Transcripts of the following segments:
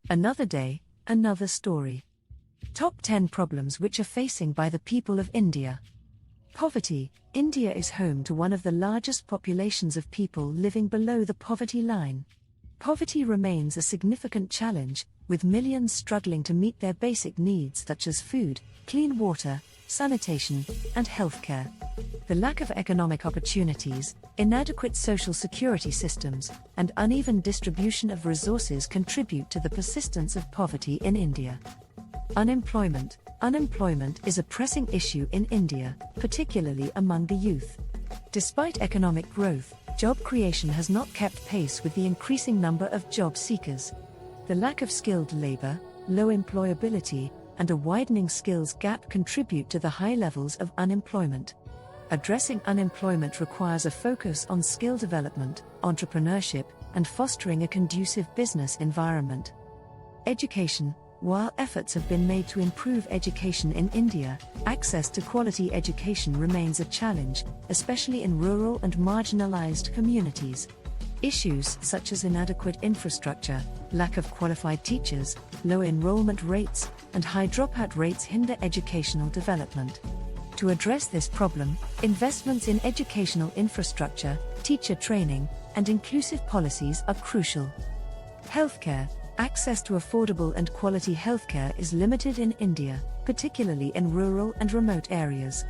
Another day, another story. Top 10 problems which are facing by the people of India. Poverty. India is home to one of the largest populations of people living below the poverty line. Poverty remains a significant challenge, with millions struggling to meet their basic needs such as food, clean water, sanitation, and healthcare. The lack of economic opportunities, inadequate social security systems, and uneven distribution of resources contribute to the persistence of poverty in India. Unemployment. Unemployment is a pressing issue in India, particularly among the youth. Despite economic growth, job creation has not kept pace with the increasing number of job seekers. The lack of skilled labor, low employability, and a widening skills gap contribute to the high levels of unemployment. Addressing unemployment requires a focus on skill development, entrepreneurship, and fostering a conducive business environment. Education. While efforts have been made to improve education in India, access to quality education remains a challenge, especially in rural and marginalized communities. Issues such as inadequate infrastructure, lack of qualified teachers, low enrollment rates, and high dropout rates hinder educational development. To address this problem, investments in educational infrastructure, teacher training, and inclusive policies are crucial. Healthcare. Access to affordable and quality healthcare is limited in India, particularly in rural and remote areas.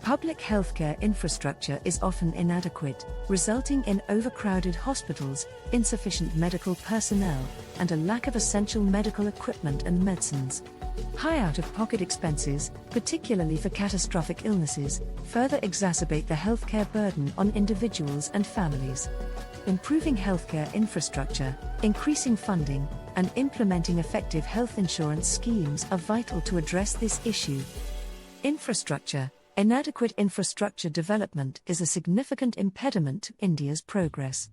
Public healthcare infrastructure is often inadequate, resulting in overcrowded hospitals, insufficient medical personnel, and a lack of essential medical equipment and medicines. High out-of-pocket expenses, particularly for catastrophic illnesses, further exacerbate the healthcare burden on individuals and families. Improving healthcare infrastructure, increasing funding, and implementing effective health insurance schemes are vital to address this issue. Infrastructure. Inadequate infrastructure development is a significant impediment to India's progress.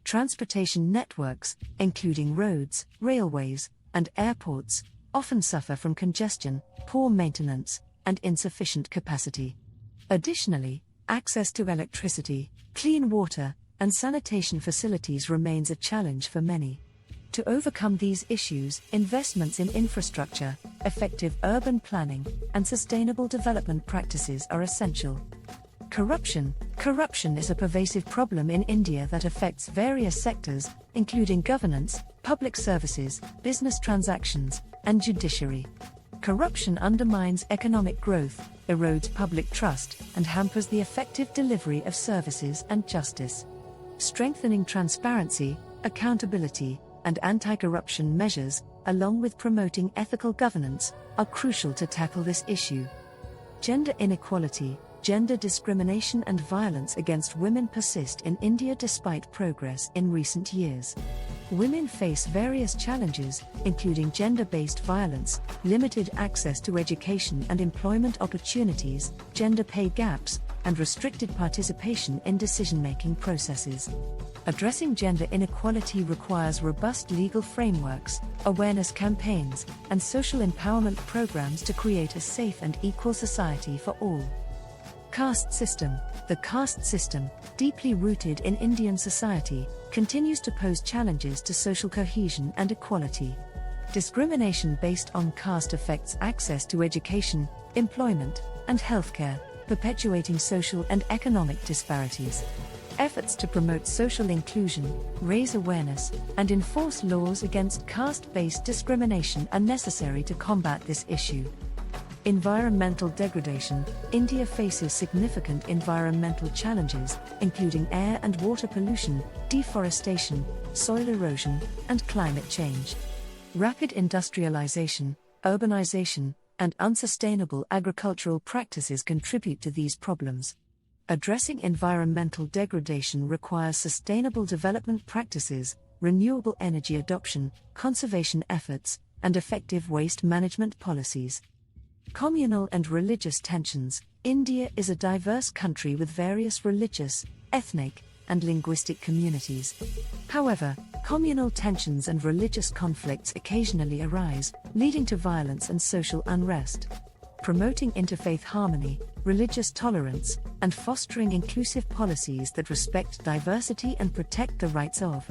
Transportation networks, including roads, railways, and airports, often suffer from congestion, poor maintenance, and insufficient capacity. Additionally, access to electricity, clean water, and sanitation facilities remains a challenge for many. To overcome these issues, investments in infrastructure, effective urban planning, and sustainable development practices are essential. Corruption. Corruption is a pervasive problem in India that affects various sectors, including governance, public services, business transactions, and judiciary. Corruption undermines economic growth, erodes public trust, and hampers the effective delivery of services and justice. Strengthening transparency, accountability, and anti-corruption measures, along with promoting ethical governance, are crucial to tackle this issue. Gender inequality, gender discrimination and violence against women persist in India despite progress in recent years. Women face various challenges, including gender-based violence, limited access to education and employment opportunities, gender pay gaps, and restricted participation in decision-making processes. Addressing gender inequality requires robust legal frameworks, awareness campaigns, and social empowerment programs to create a safe and equal society for all. Caste system. The caste system, deeply rooted in Indian society, continues to pose challenges to social cohesion and equality. Discrimination based on caste affects access to education, employment, and healthcare, perpetuating social and economic disparities. Efforts to promote social inclusion, raise awareness, and enforce laws against caste-based discrimination are necessary to combat this issue. Environmental degradation. India faces significant environmental challenges, including air and water pollution, deforestation, soil erosion, and climate change. Rapid industrialization, urbanization, and unsustainable agricultural practices contribute to these problems. Addressing environmental degradation requires sustainable development practices, renewable energy adoption, conservation efforts, and effective waste management policies. Communal and religious tensions. India is a diverse country with various religious, ethnic, and linguistic communities. However, communal tensions and religious conflicts occasionally arise, leading to violence and social unrest. Promoting interfaith harmony, religious tolerance, and fostering inclusive policies that respect diversity and protect the rights of